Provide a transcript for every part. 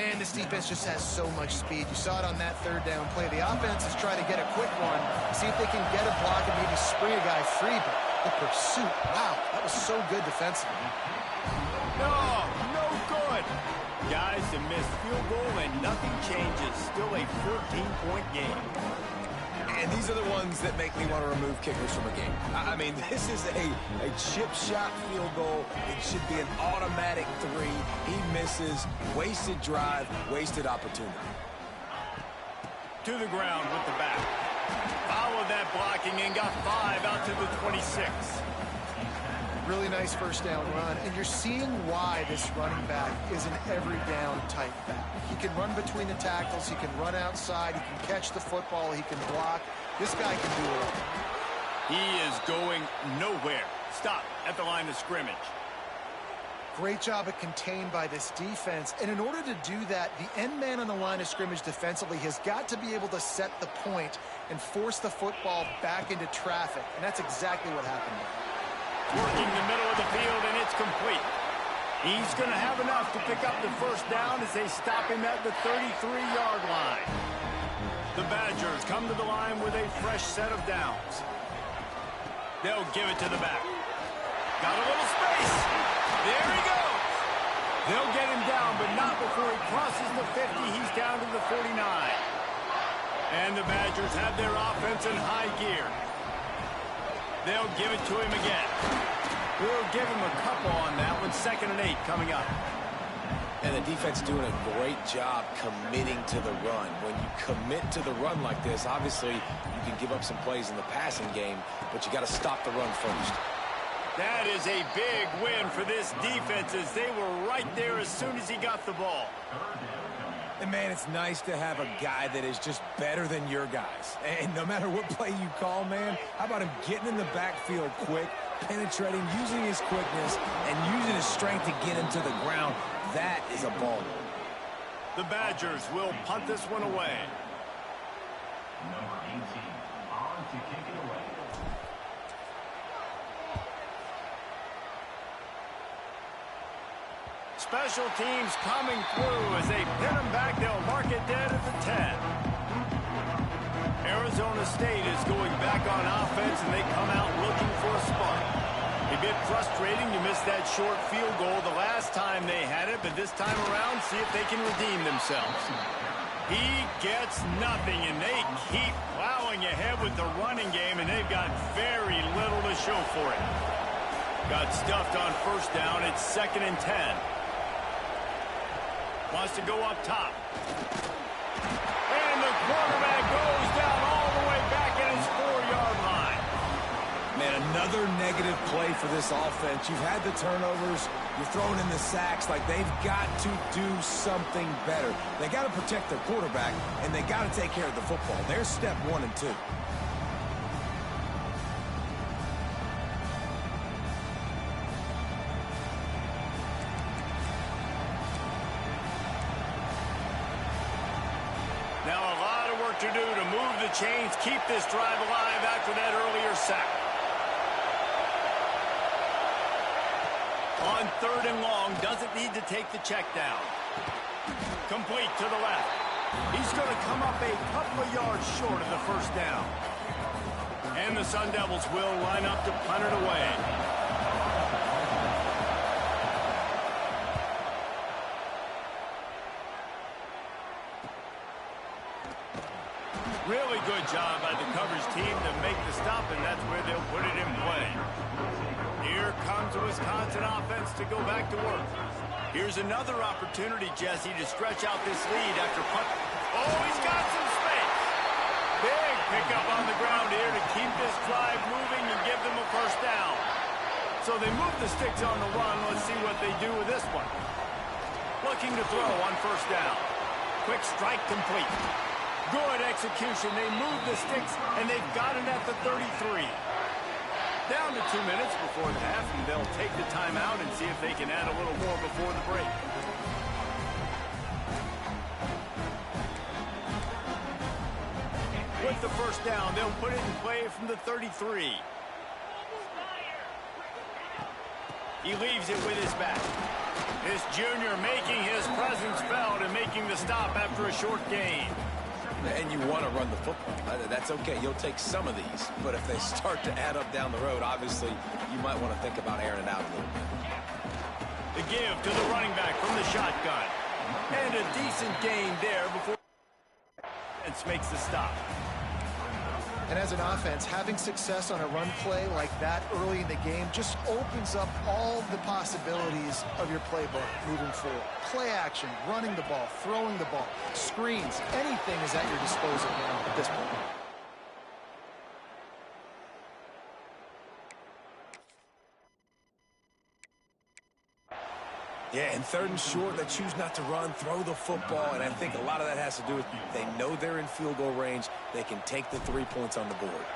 Man, this defense just has so much speed. You saw it on that third down play. The offense is trying to get a quick one, see if they can get a block and maybe spring a guy free, but the pursuit, wow, that was so good defensively. No, no good. Guys, a missed field goal and nothing changes. Still a 14-point game. And these are the ones that make me want to remove kickers from a game. I mean, this is a chip shot field goal. It should be an automatic 3. He misses. Wasted drive, wasted opportunity. To the ground with the back. Followed that blocking and got 5 out to the 26. Really nice first down run, and you're seeing why this running back is an every down type back. He can run between the tackles, he can run outside, he can catch the football, he can block. This guy can do it all. He is going nowhere. Stop at the line of scrimmage. Great job at contained by this defense, and in order to do that, the end man on the line of scrimmage defensively has got to be able to set the point and force the football back into traffic, and that's exactly what happened there. Working the middle of the field, and it's complete. He's going to have enough to pick up the first down as they stop him at the 33-yard line. The Badgers come to the line with a fresh set of downs. They'll give it to the back. Got a little space. There he goes. They'll get him down, but not before he crosses the 50. He's down to the 49. And the Badgers have their offense in high gear. They'll give it to him again. We'll give him a couple on that one. 2nd and 8 coming up. And the defense doing a great job committing to the run. When you commit to the run like this, obviously you can give up some plays in the passing game, but you got to stop the run first. That is a big win for this defense as they were right there as soon as he got the ball. And, man, it's nice to have a guy that is just better than your guys. And no matter what play you call, man, how about him getting in the backfield quick, penetrating, using his quickness, and using his strength to get him to the ground. That is a baller. The Badgers will punt this one away. Number 18, on to kick it away. Special teams coming through as they pin them back. They'll mark it dead at the 10. Arizona State is going back on offense, and they come out looking for a spark. A bit frustrating to miss that short field goal the last time they had it, but this time around, see if they can redeem themselves. He gets nothing, and they keep plowing ahead with the running game, and they've got very little to show for it. Got stuffed on first down. It's 2nd and 10. Wants to go up top. And the quarterback goes down all the way back at his 4-yard line. Man, another negative play for this offense. You've had the turnovers. You're throwing in the sacks. Like, they've got to do something better. They got to protect their quarterback, and they got to take care of the football. There's step 1 and 2. Now a lot of work to do to move the chains, keep this drive alive after that earlier sack. On 3rd and long, doesn't need to take the check down. Complete to the left. He's going to come up a couple of yards short of the first down. And the Sun Devils will line up to punt it away. Really good job by the coverage team to make the stop, and that's where they'll put it in play. Here comes the Wisconsin offense to go back to work. Here's another opportunity, Jesse, to stretch out this lead after punt. Oh, he's got some space. Big pickup on the ground here to keep this drive moving and give them a first down. So they move the sticks on the run. Let's see what they do with this one. Looking to throw on first down. Quick strike complete. Good execution. They move the sticks, and they've got it at the 33. Down to 2 minutes before the half, and they'll take the timeout and see if they can add a little more before the break. With the first down, they'll put it in play from the 33. He leaves it with his back. This junior making his presence felt and making the stop after a short gain. And you want to run the football. That's okay. You'll take some of these. But if they start to add up down the road, obviously, you might want to think about airing it out a little bit. The give to the running back from the shotgun. And a decent gain there before it makes the stop. And as an offense, having success on a run play like that early in the game just opens up all the possibilities of your playbook moving forward. Play action, running the ball, throwing the ball, screens, anything is at your disposal now at this point. Yeah, and 3rd and short, they choose not to run, throw the football, and I think a lot of that has to do with they know they're in field goal range. They can take the 3 points on the board.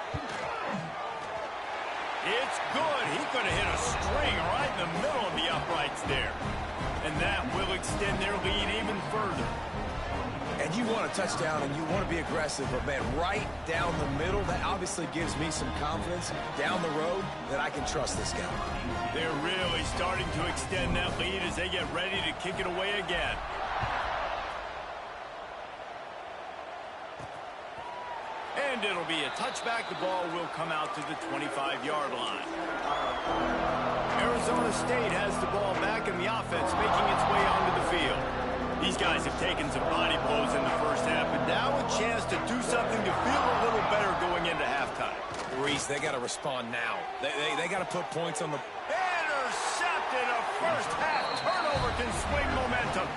It's good. He could have hit a string right in the middle of the uprights there. And that will extend their lead even further. And you want a touchdown, and you want to be aggressive, but, man, right down the middle, that obviously gives me some confidence down the road that I can trust this guy. They're really starting to extend that lead as they get ready to kick it away again. And it'll be a touchback. The ball will come out to the 25-yard line. Arizona State has the ball back, and the offense making its way onto the field. These guys have taken some body blows in the first half, but now a chance to do something to feel a little better going into halftime. Reese, they got to respond now. They got to put points on the... Intercepted. A first half turnover can swing momentum.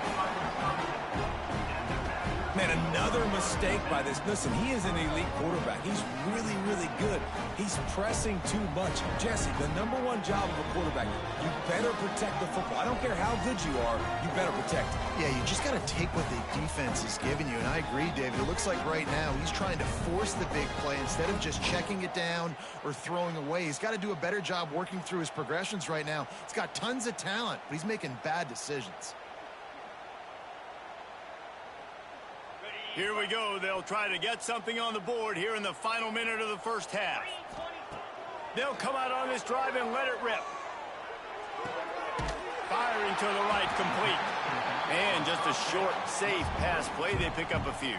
Man, another mistake by this. Listen, he is an elite quarterback. He's really, really good. He's pressing too much. Jesse, the #1 job of a quarterback, you better protect the football. I don't care how good you are, you better protect it. Yeah, you just got to take what the defense is giving you, and I agree, David. It looks like right now he's trying to force the big play instead of just checking it down or throwing away. He's got to do a better job working through his progressions right now. He's got tons of talent, but he's making bad decisions. Here we go. They'll try to get something on the board here in the final minute of the first half. They'll come out on this drive and let it rip. Firing to the right, complete. And just a short, safe pass play. They pick up a few.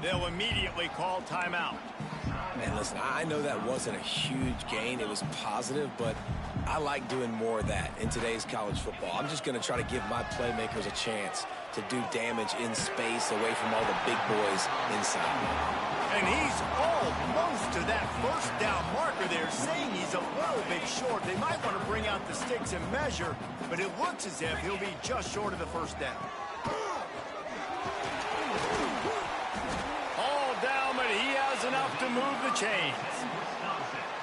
They'll immediately call timeout. Man, listen, I know that wasn't a huge gain. It was positive, but I like doing more of that in today's college football. I'm just going to try to give my playmakers a chance to do damage in space away from all the big boys inside. And he's almost to that first down marker there, saying he's a little bit short. They might want to bring out the sticks and measure, but it looks as if he'll be just short of the first down. All down, but he has enough to move the chains.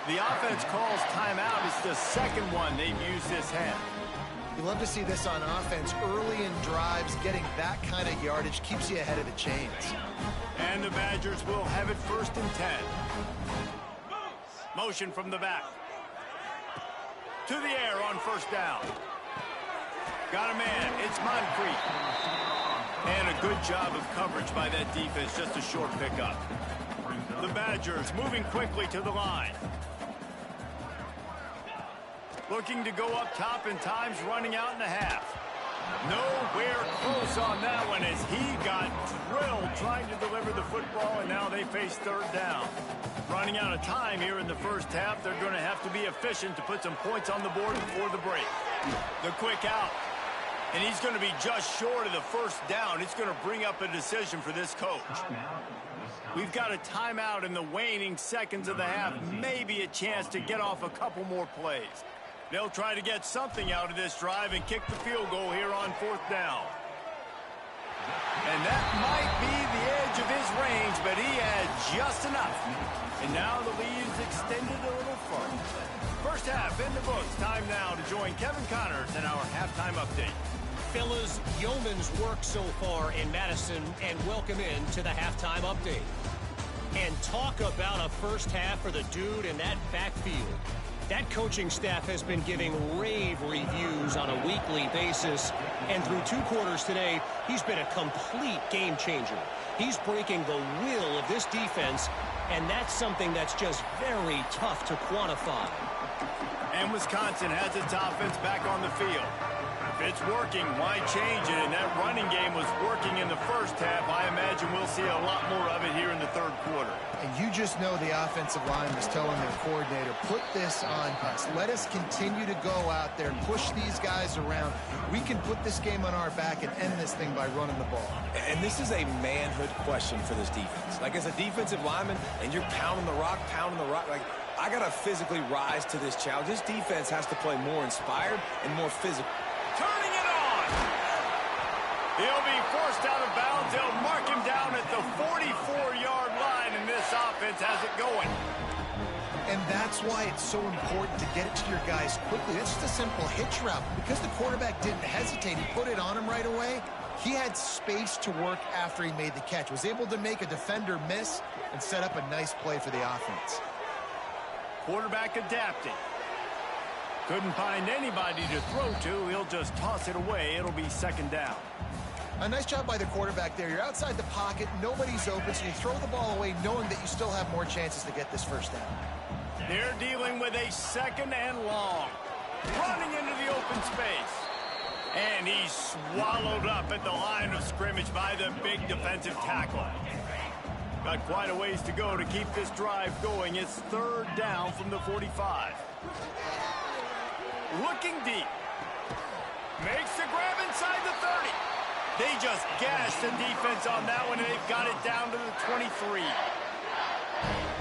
The offense calls timeout. It's the second one they've used this half. You love to see this on offense. Early in drives, getting that kind of yardage keeps you ahead of the chains. And the Badgers will have it 1st and 10. Motion from the back. To the air on first down. Got a man. It's Moncrief. And a good job of coverage by that defense. Just a short pickup. The Badgers moving quickly to the line. Looking to go up top, and time's running out in the half. Nowhere close on that one as he got drilled trying to deliver the football, and now they face 3rd down. Running out of time here in the first half. They're going to have to be efficient to put some points on the board before the break. The quick out. And he's going to be just short of the first down. It's going to bring up a decision for this coach. We've got a timeout in the waning seconds of the half. Maybe a chance to get off a couple more plays. They'll try to get something out of this drive and kick the field goal here on 4th down. And that might be the edge of his range, but he had just enough. And now the lead is extended a little further. First half in the books. Time now to join Kevin Connors in our halftime update. Fellas, yeoman's work so far in Madison, and welcome in to the halftime update. And talk about a first half for the dude in that backfield. That coaching staff has been giving rave reviews on a weekly basis, and through 2 quarters today, he's been a complete game changer. He's breaking the will of this defense, and that's something that's just very tough to quantify. And Wisconsin has its offense back on the field. it's working, why change it? And that running game was working in the first half. I imagine we'll see a lot more of it here in the third quarter. And you just know the offensive line was telling their coordinator, put this on us. Let us continue to go out there, push these guys around. We can put this game on our back and end this thing by running the ball. And this is a manhood question for this defense. Like, as a defensive lineman, and you're pounding the rock, like, I got to physically rise to this challenge. This defense has to play more inspired and more physical. Turning it on. He'll be forced out of bounds. They'll mark him down at the 44-yard line, and this offense has it going. And that's why it's so important to get it to your guys quickly. It's just a simple hitch route. Because the quarterback didn't hesitate, he put it on him right away. He had space to work after he made the catch. Was able to make a defender miss and set up a nice play for the offense. Quarterback adapting. Couldn't find anybody to throw to. He'll just toss it away. It'll be second down. A nice job by the quarterback there. You're outside the pocket. Nobody's open, so you throw the ball away knowing that you still have more chances to get this first down. They're dealing with a second and long. Running into the open space. And he's swallowed up at the line of scrimmage by the big defensive tackle. Got quite a ways to go to keep this drive going. It's third down from the 45. Looking deep. Makes the grab inside the 30. They just gashed the defense on that one, and they've got it down to the 23.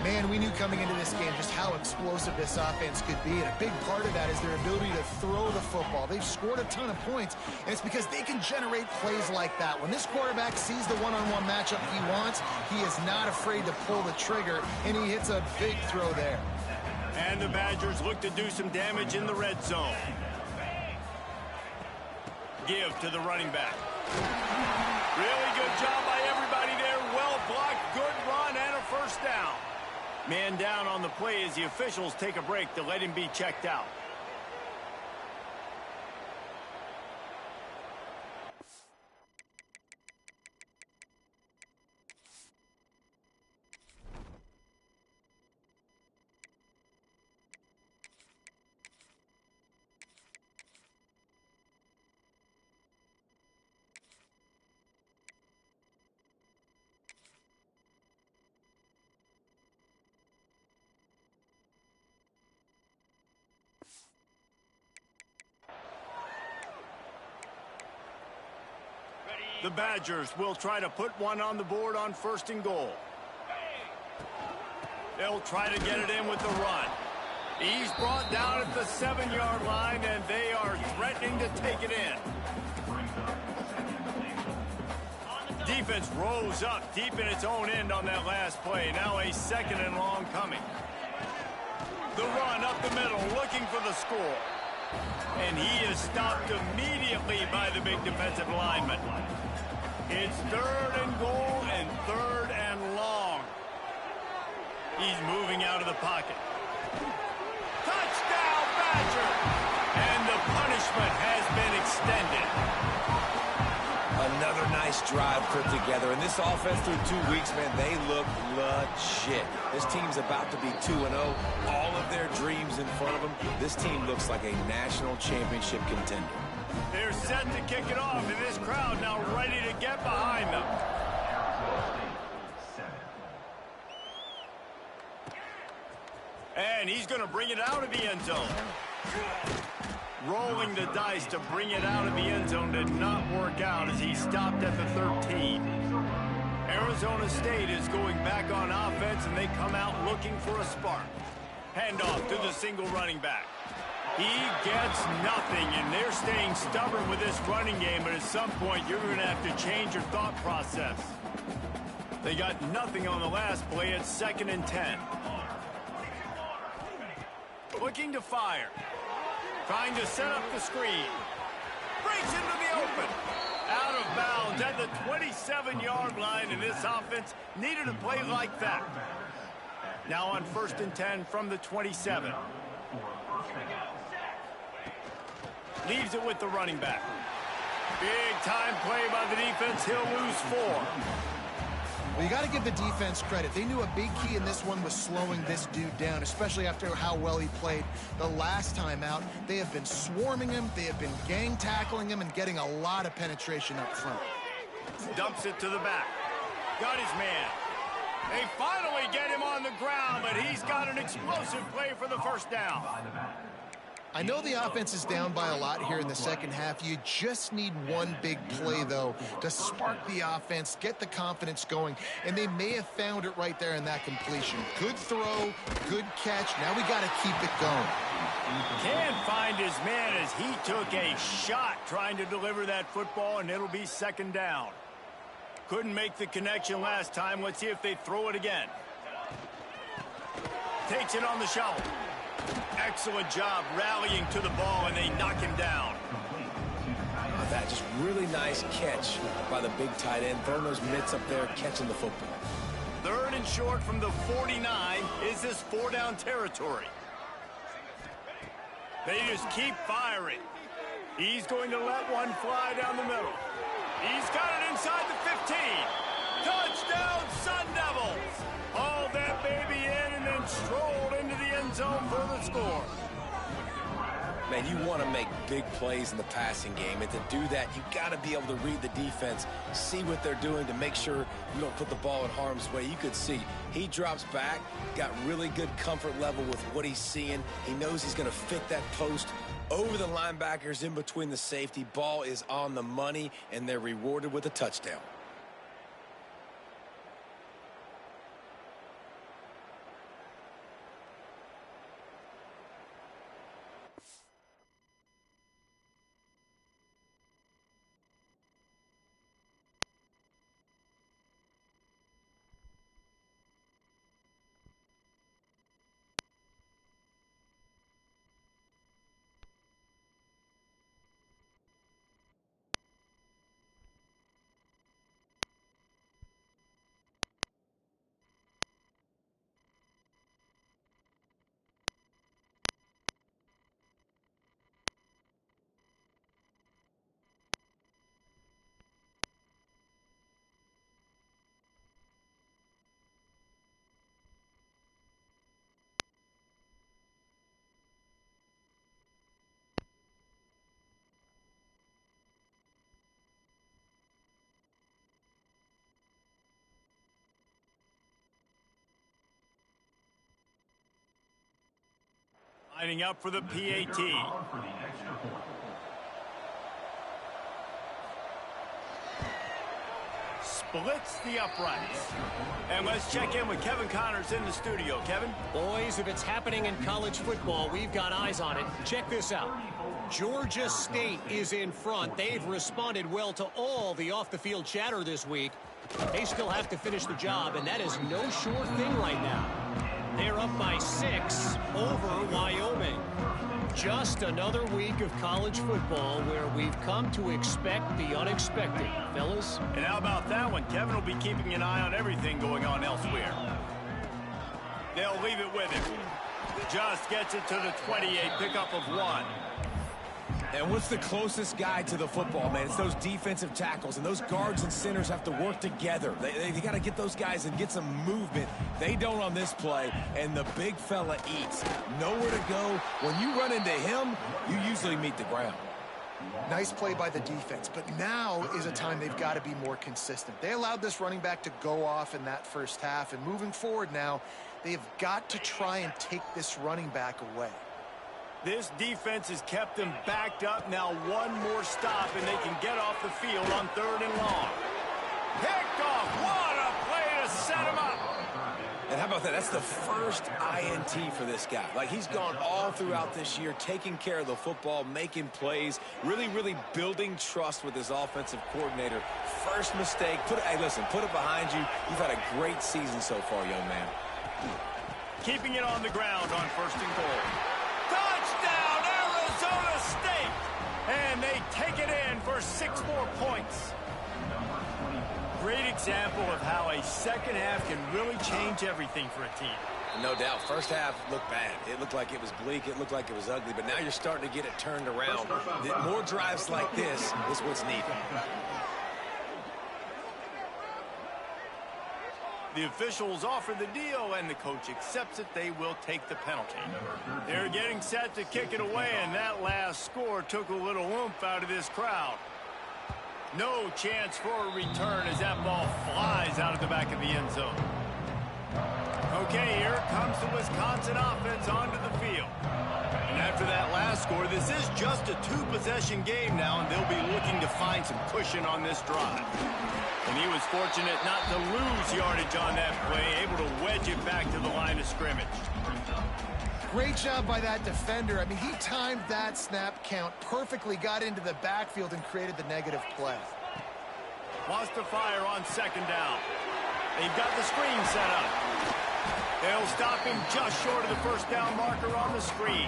Man, we knew coming into this game just how explosive this offense could be, and a big part of that is their ability to throw the football. They've scored a ton of points, and it's because they can generate plays like that. When this quarterback sees the one-on-one matchup he wants, he is not afraid to pull the trigger, and he hits a big throw there. And the Badgers look to do some damage in the red zone. Give to the running back. Really good job by everybody there. Well blocked, good run, and a first down. Man down on the play as the officials take a break to let him be checked out. The Badgers will try to put one on the board on first and goal. They'll try to get it in with the run. He's brought down at the 7-yard line, and they are threatening to take it in. Defense rose up deep in its own end on that last play. Now a second and long coming. The run up the middle, looking for the score. And he is stopped immediately by the big defensive lineman. It's third and goal and third and long. He's moving out of the pocket. Touchdown, Badger! And the punishment has been extended. Another nice drive put together. And this offense through 2 weeks, man, they look legit. This team's about to be 2-0. All of their dreams in front of them. This team looks like a national championship contender. They're set to kick it off, and this crowd now ready to get behind them. And he's going to bring it out of the end zone. Rolling the dice to bring it out of the end zone did not work out as he stopped at the 13. Arizona State is going back on offense, and they come out looking for a spark. Handoff to the single running back. He gets nothing, and they're staying stubborn with this running game, but at some point you're going to have to change your thought process. They got nothing on the last play. It's 2nd and 10. Looking to fire. Trying to set up the screen. Breaks into the open. Out of bounds at the 27-yard line, and this offense needed a play like that. Now on 1st and 10 from the 27. Leaves it with the running back. Big time play by the defense. He'll lose 4. Well, you got to give the defense credit. They knew a big key in this one was slowing this dude down, especially after how well he played the last time out. They have been swarming him. They have been gang tackling him and getting a lot of penetration up front. Dumps it to the back. Got his man. They finally get him on the ground, but he's got an explosive play for the first down. I know the offense is down by a lot here in the second half. You just need one big play, though, to spark the offense, get the confidence going, and they may have found it right there in that completion. Good throw, good catch. Now we got to keep it going. Can't find his man as he took a shot trying to deliver that football, and it'll be second down. Couldn't make the connection last time. Let's see if they throw it again. Takes it on the shovel. Excellent job rallying to the ball, and they knock him down. That just really nice catch by the big tight end, throwing those mitts up there, catching the football. Third and short from the 49. Is this 4-down territory? They just keep firing. He's going to let one fly down the middle. He's got it inside the 15. Touchdown, Sun Devils! Hauled that baby in and then strolled into the end zone for the score. Man, you want to make big plays in the passing game, and to do that, you got to be able to read the defense, see what they're doing to make sure you don't put the ball in harm's way. You could see he drops back, got really good comfort level with what he's seeing. He knows he's going to fit that post over the linebackers in between the safety. Ball is on the money, and they're rewarded with a touchdown. Lining up for the PAT. Splits the uprights. And let's check in with Kevin Connors in the studio. Kevin? Boys, if it's happening in college football, we've got eyes on it. Check this out. Georgia State is in front. They've responded well to all the off-the-field chatter this week. They still have to finish the job, and that is no sure thing right now. They're up by 6 over Wyoming. Just another week of college football where we've come to expect the unexpected, fellas. And how about that one? Kevin will be keeping an eye on everything going on elsewhere. They'll leave it with him. Just gets it to the 28, pickup of 1. And what's the closest guy to the football, man? It's those defensive tackles, and those guards and centers have to work together. They got to get those guys and get some movement. They don't on this play, and the big fella eats. Nowhere to go. When you run into him, you usually meet the ground. Nice play by the defense, but now is a time they've got to be more consistent. They allowed this running back to go off in that first half, and moving forward now, they've got to try and take this running back away. This defense has kept them backed up. Now one more stop, and they can get off the field on 3rd and long. Picked off. What a play to set him up. And how about that? That's the first INT for this guy. Like, he's gone all throughout this year, taking care of the football, making plays, really building trust with his offensive coordinator. First mistake. Hey, listen, put it behind you. You've had a great season so far, young man. Keeping it on the ground on 1st and goal. Touchdown, Arizona State! And they take it in for 6 more points. Great example of how a second half can really change everything for a team. No doubt. First half looked bad. It looked like it was bleak. It looked like it was ugly. But now you're starting to get it turned around. More drives like this is what's needed. The officials offer the deal, and the coach accepts it. They will take the penalty. They're getting set to kick it away, and that last score took a little oomph out of this crowd. No chance for a return as that ball flies out of the back of the end zone. Okay, here comes the Wisconsin offense onto the field. And after that last score, this is just a two-possession game now, and they'll be looking to find some cushion on this drive. And he was fortunate not to lose yardage on that play, able to wedge it back to the line of scrimmage. Great job by that defender. I mean, he timed that snap count perfectly, got into the backfield, and created the negative play. Wants to fire on second down. They've got the screen set up. They'll stop him just short of the first down marker on the screen.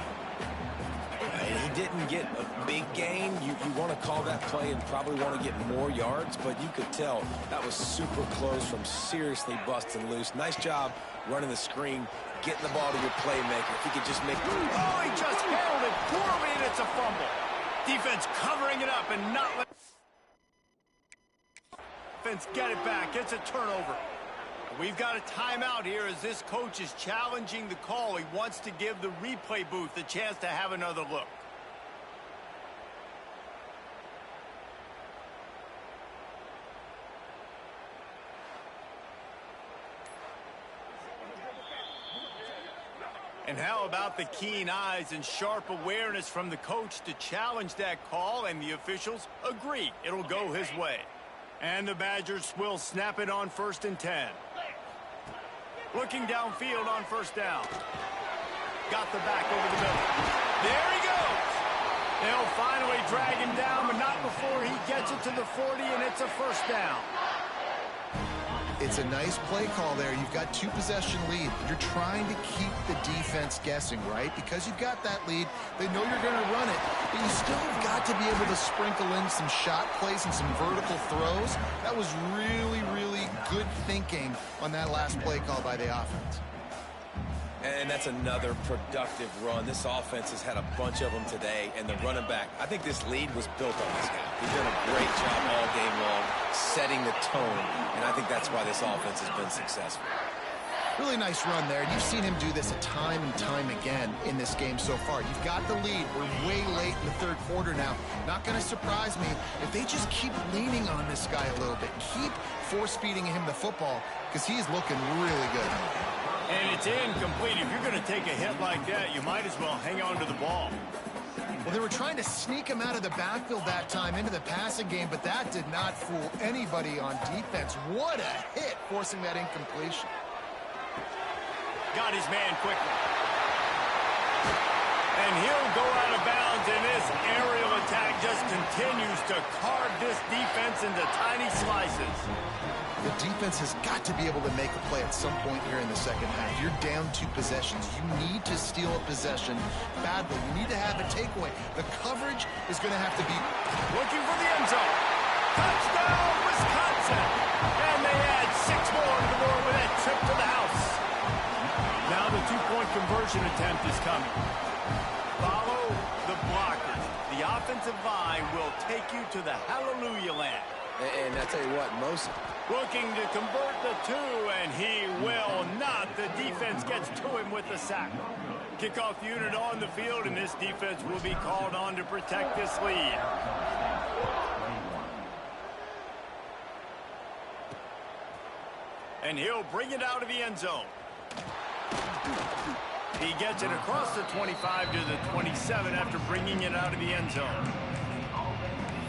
And he didn't get a big gain. You want to call that play and probably want to get more yards, but you could tell that was super close from seriously busting loose. Nice job running the screen, getting the ball to your playmaker. If he could just make... Oh, he just handled it poorly, and it's a fumble. Defense covering it up and not letting... Defense get it back. It's a turnover. We've got a timeout here as this coach is challenging the call. He wants to give the replay booth a chance to have another look. And how about the keen eyes and sharp awareness from the coach to challenge that call, and the officials agree it'll go his way. And the Badgers will snap it on 1st and 10. Looking downfield on first down. Got the back over the middle. There he goes. They'll finally drag him down, but not before he gets it to the 40, and it's a first down. It's a nice play call there. You've got two-possession lead. You're trying to keep the defense guessing, right? Because you've got that lead, they know you're going to run it, but you still have got to be able to sprinkle in some shot plays and some vertical throws. That was really, really good thinking on that last play call by the offense. And that's another productive run. This offense has had a bunch of them today, and the running back, I think this lead was built on this guy. He's done a great job all game long setting the tone, and I think that's why this offense has been successful. Really nice run there. You've seen him do this time and time again in this game so far. You've got the lead. We're way late in the third quarter now. Not going to surprise me if they just keep leaning on this guy a little bit. Keep force-feeding him the football because he's looking really good. And it's incomplete. If you're going to take a hit like that, you might as well hang on to the ball. Well, they were trying to sneak him out of the backfield that time into the passing game, but that did not fool anybody on defense. What a hit, forcing that incompletion. Got his man quickly. And he'll go out of bounds, and this aerial attack just continues to carve this defense into tiny slices. The defense has got to be able to make a play at some point here in the second half. You're down 2 possessions. You need to steal a possession badly. You need to have a takeaway. The coverage is going to have to be... Looking for the end zone. Touchdown, Wisconsin! And they add 6 more to the board with that trip to the house. Now the 2-point conversion attempt is coming. Follow the blockers. The offensive line will take you to the hallelujah land. And I tell you what, most... Looking to convert the 2, and he will not. The defense gets to him with the sack. Kickoff unit on the field, and this defense will be called on to protect this lead. And he'll bring it out of the end zone. He gets it across the 25 to the 27 after bringing it out of the end zone.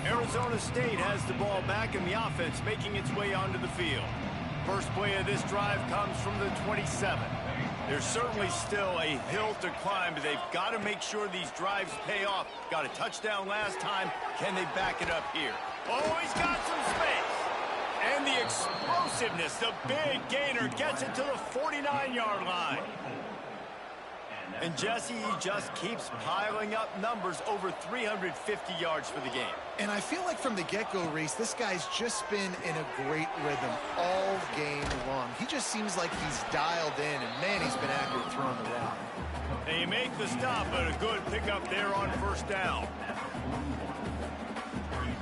Arizona State has the ball back, and the offense making its way onto the field. First play of this drive comes from the 27. There's certainly still a hill to climb, but they've got to make sure these drives pay off. Got a touchdown last time. Can they back it up here? Oh, he's got some space. And the explosiveness, the big gainer gets it to the 49-yard line. And Jesse, he just keeps piling up numbers, over 350 yards for the game. And I feel like from the get-go, Reese, this guy's just been in a great rhythm all game long. He just seems like he's dialed in, and man, he's been accurate throwing the rock. They make the stop, but a good pickup there on first down.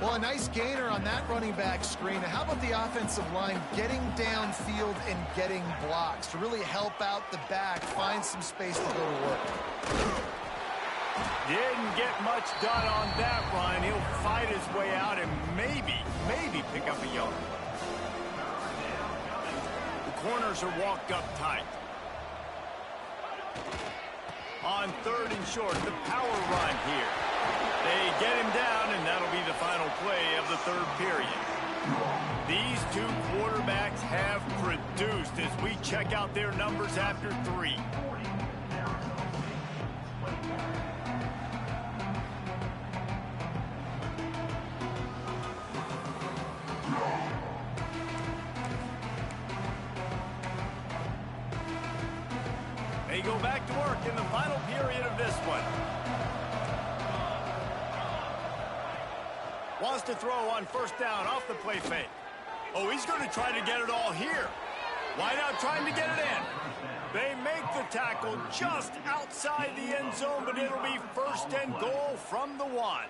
Well, a nice gainer on that running back screen. How about the offensive line getting downfield and getting blocks to really help out the back, find some space to go to work? Didn't get much done on that run. He'll fight his way out and maybe pick up a yard. The corners are walked up tight. On 3rd and short, the power run here. They get him down, and that'll be the final play of the 3rd period. These two quarterbacks have produced as we check out their numbers after 3. They go back to work in the final period of this one. Wants to throw on 1st down off the play fake. Oh, he's going to try to get it all here. Wide out trying to get it in. They make the tackle just outside the end zone, but it'll be 1st and goal from the 1.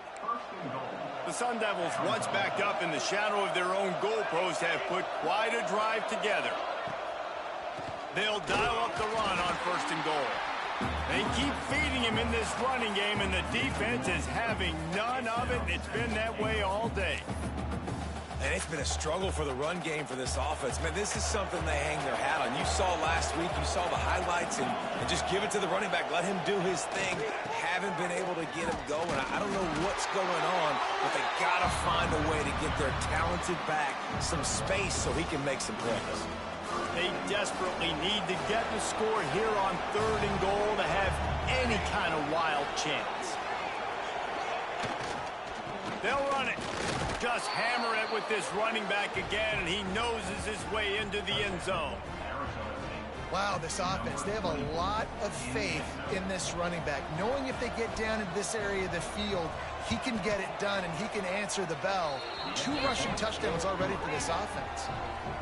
The Sun Devils, once backed up in the shadow of their own goalpost, have put quite a drive together. They'll dial up the run on 1st and goal. They keep feeding him in this running game, and the defense is having none of it. It's been that way all day. And it's been a struggle for the run game for this offense. Man, this is something they hang their hat on. You saw last week, you saw the highlights, and just give it to the running back. Let him do his thing. Haven't been able to get him going. I don't know what's going on, but they got to find a way to get their talented back some space so he can make some plays. They desperately need to get the score here on 3rd and goal to have any kind of wild chance. They'll run it. Just hammer it with this running back again, and he noses his way into the end zone. Wow, this offense, they have a lot of faith in this running back, knowing if they get down into this area of the field, he can get it done and he can answer the bell. 2 rushing touchdowns already for this offense.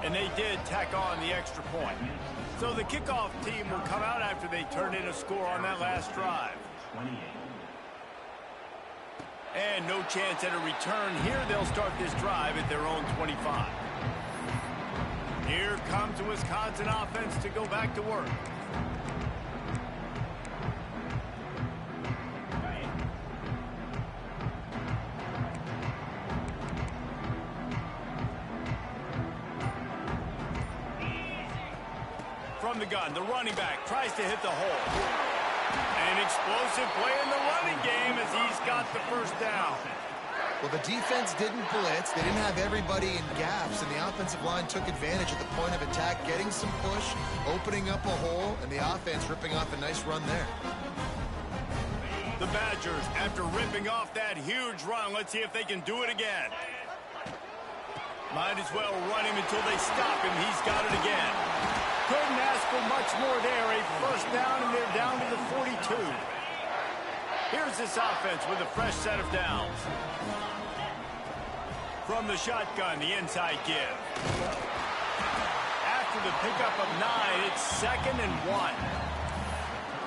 And they did tack on the extra point. So the kickoff team will come out after they turn in a score on that last drive. And no chance at a return here. They'll start this drive at their own 25. Here comes the Wisconsin offense to go back to work. From the gun, the running back tries to hit the hole. An explosive play in the running game as he's got the 1st down. Well, the defense didn't blitz. They didn't have everybody in gaps, and the offensive line took advantage at the point of attack, getting some push, opening up a hole, and the offense ripping off a nice run there. The Badgers, after ripping off that huge run, let's see if they can do it again. Might as well run him until they stop him. He's got it again. Couldn't ask for much more there. A 1st down, and they're down to the 42. Here's this offense with a fresh set of downs. From the shotgun, the inside give. After the pickup of 9, it's 2nd and 1.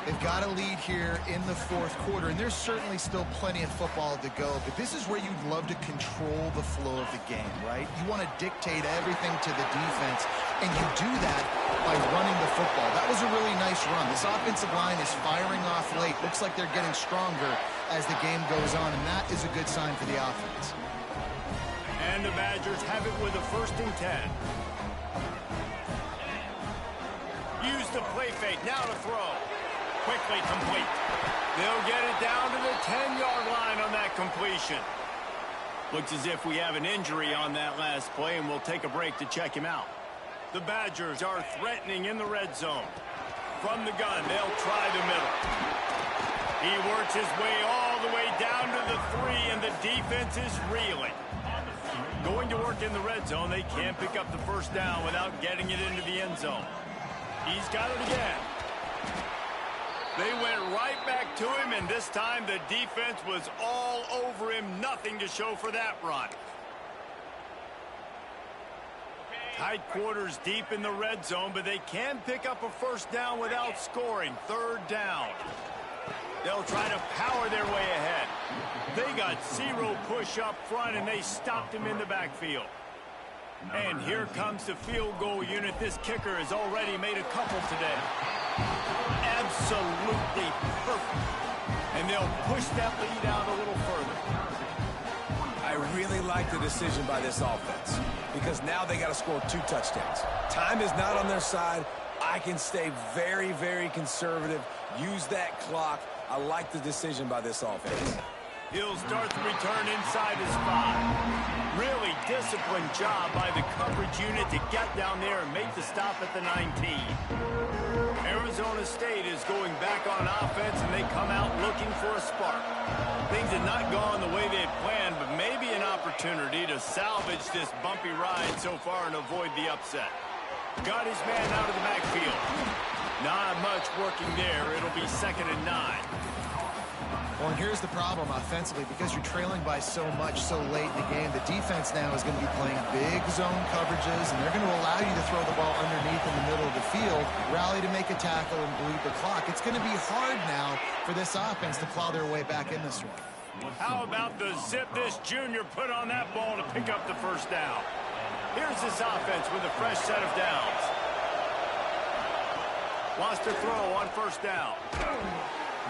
They've got a lead here in the 4th quarter, and there's certainly still plenty of football to go, but this is where you'd love to control the flow of the game, right? You want to dictate everything to the defense, and you do that by running the football. That was a really nice run. This offensive line is firing off late. Looks like they're getting stronger as the game goes on, and that is a good sign for the offense. And the Badgers have it with a 1st and 10. Use the play fake, now to throw. Quickly complete. They'll get it down to the 10-yard line on that completion. Looks as if we have an injury on that last play, and we'll take a break to check him out. The Badgers are threatening in the red zone. From the gun, they'll try the middle. He works his way all the way down to the 3, and the defense is reeling. Going to work in the red zone, they can't pick up the 1st down without getting it into the end zone. He's got it again. They went right back to him, and this time the defense was all over him. Nothing to show for that run. Tight quarters deep in the red zone, but they can pick up a 1st down without scoring. 3rd down. They'll try to power their way ahead. They got zero push up front, and they stopped him in the backfield. And here comes the field goal unit. This kicker has already made a couple today. Absolutely perfect. And they'll push that lead out a little further. I really like the decision by this offense because now they got to score 2 touchdowns. Time is not on their side. I can stay very, very conservative. Use that clock. I like the decision by this offense. He'll start the return inside his 5. Really disciplined job by the coverage unit to get down there and make the stop at the 19. Arizona State is going back on offense, and they come out looking for a spark. Things had not gone the way they had planned, but maybe an opportunity to salvage this bumpy ride so far and avoid the upset. Got his man out of the backfield. Not much working there. It'll be 2nd and 9. Well, and here's the problem offensively. Because you're trailing by so much so late in the game, the defense now is going to be playing big zone coverages, and they're going to allow you to throw the ball underneath in the middle of the field, rally to make a tackle, and bleed the clock. It's going to be hard now for this offense to plow their way back in this one. How about the zip this junior put on that ball to pick up the first down? Here's this offense with a fresh set of downs. Wants to throw on first down.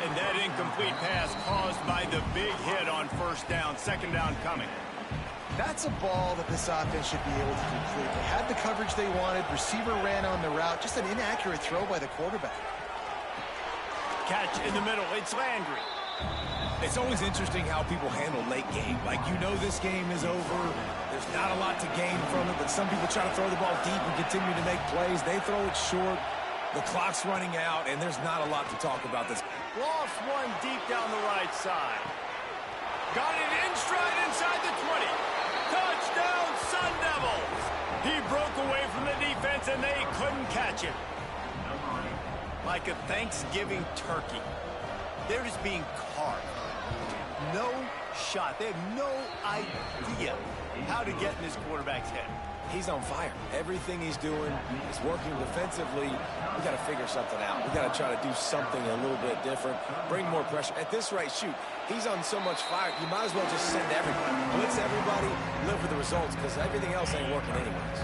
And that incomplete pass caused by the big hit on first down. 2nd down coming. That's a ball that this offense should be able to complete. They had the coverage they wanted. Receiver ran on the route. Just an inaccurate throw by the quarterback. Catch in the middle. It's Landry. It's always interesting how people handle late game. Like, you know this game is over. There's not a lot to gain from it, but some people try to throw the ball deep and continue to make plays. They throw it short. The clock's running out, and there's not a lot to talk about this. Lost one deep down the right side. Got it in stride inside the 20. Touchdown, Sun Devils. He broke away from the defense, and they couldn't catch him. Like a Thanksgiving turkey. They're just being carved. No shot. They have no idea how to get in this quarterback's head. He's on fire. Everything he's doing is working defensively. We got to figure something out. We got to try to do something a little bit different. Bring more pressure. At this rate, shoot, he's on so much fire, you might as well just send everybody. Blitz everybody, live for the results, because everything else ain't working anyways.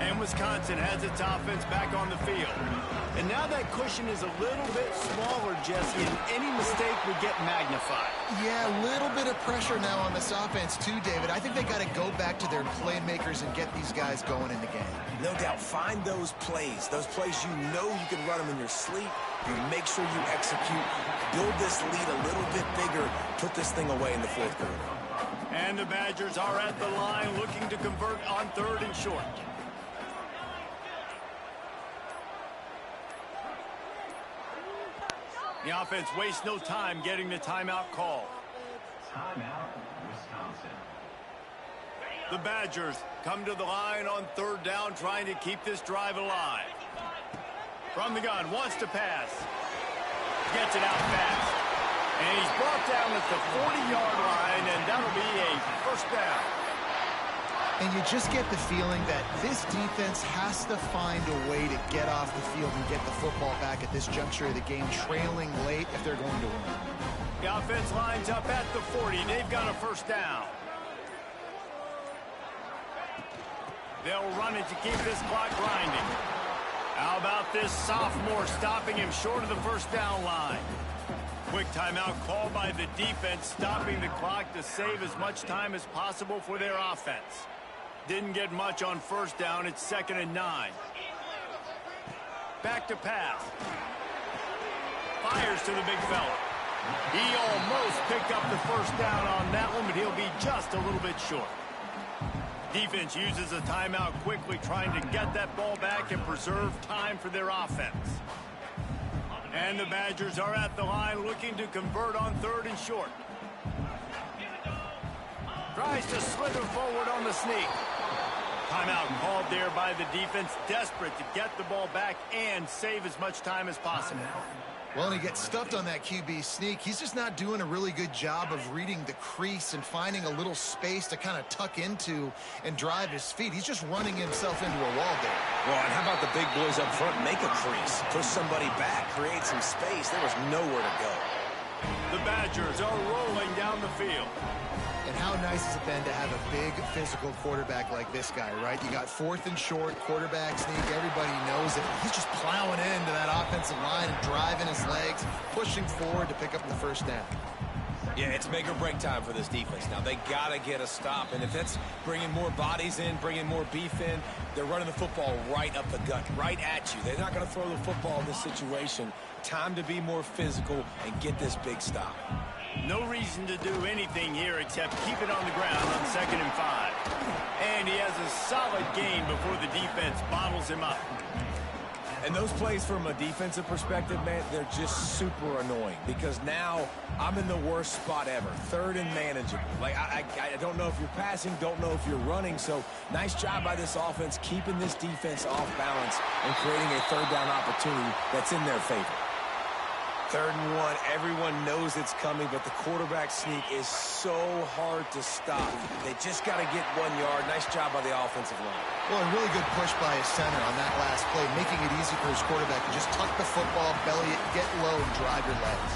And Wisconsin has its offense back on the field. And now that cushion is a little bit smaller, Jesse, and any mistake would get magnified. Yeah, a little bit of pressure now on this offense too, David. I think they got to go back to their playmakers and get these guys going in the game. No doubt. Find those plays you know you can run them in your sleep. You make sure you execute. Build this lead a little bit bigger. Put this thing away in the 4th quarter. And the Badgers are at the line looking to convert on 3rd and short. The offense wastes no time getting the timeout call. Timeout, Wisconsin. The Badgers come to the line on 3rd down, trying to keep this drive alive. From the gun, wants to pass. Gets it out fast. And he's brought down at the 40-yard line, and that'll be a first down. And you just get the feeling that this defense has to find a way to get off the field and get the football back at this juncture of the game, trailing late if they're going to win. The offense lines up at the 40. They've got a first down. They'll run it to keep this clock grinding. How about this sophomore stopping him short of the first down line? Quick timeout called by the defense, stopping the clock to save as much time as possible for their offense. Didn't get much on first down. It's 2nd and 9. Back to pass. Fires to the big fella. He almost picked up the first down on that one, but he'll be just a little bit short. Defense uses a timeout quickly, trying to get that ball back and preserve time for their offense. And the Badgers are at the line looking to convert on 3rd and short. Tries to slither forward on the sneak. Timeout called there by the defense, desperate to get the ball back and save as much time as possible. Well, and he gets stuffed on that QB sneak. He's just not doing a really good job of reading the crease and finding a little space to kind of tuck into and drive his feet. He's just running himself into a wall there. Well, and how about the big boys up front? Make a crease. Push somebody back. Create some space. There was nowhere to go. The Badgers are rolling down the field. And how nice has it been to have a big physical quarterback like this guy, right? You got 4th and short, quarterback sneak. Everybody knows it. He's just plowing into that offensive line and driving his legs, pushing forward to pick up the first down. Yeah, it's make or break time for this defense. Now, they got to get a stop. And if it's bringing more bodies in, bringing more beef in, they're running the football right up the gut, right at you. They're not going to throw the football in this situation. Time to be more physical and get this big stop. No reason to do anything here except keep it on the ground on 2nd and 5. And he has a solid gain before the defense bottles him up. And those plays from a defensive perspective, man, they're just super annoying because now I'm in the worst spot ever, 3rd and manageable. Like, I don't know if you're passing, don't know if you're running. So nice job by this offense keeping this defense off balance and creating a 3rd down opportunity that's in their favor. 3rd and 1, everyone knows it's coming, but the quarterback sneak is so hard to stop. They just got to get 1 yard. Nice job by the offensive line. Well, a really good push by his center on that last play, making it easy for his quarterback to just tuck the football, belly it, get low, and drive your legs.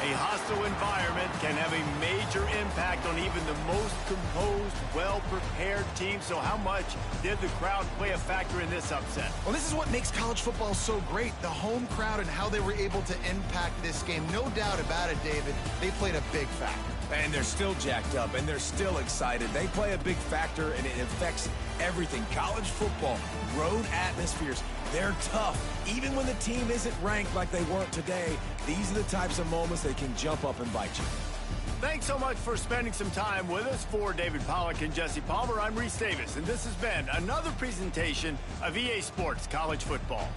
A hostile environment can have a major impact on even the most composed, well-prepared team. So how much did the crowd play a factor in this upset? Well, this is what makes college football so great, the home crowd and how they were able to impact this game. No doubt about it, David. They played a big factor. And they're still jacked up, and they're still excited. They play a big factor, and it affects everything. College football, road atmospheres, they're tough. Even when the team isn't ranked like they weren't today, these are the types of moments they can jump up and bite you. Thanks so much for spending some time with us. For David Pollack and Jesse Palmer, I'm Reese Davis, and this has been another presentation of EA Sports College Football.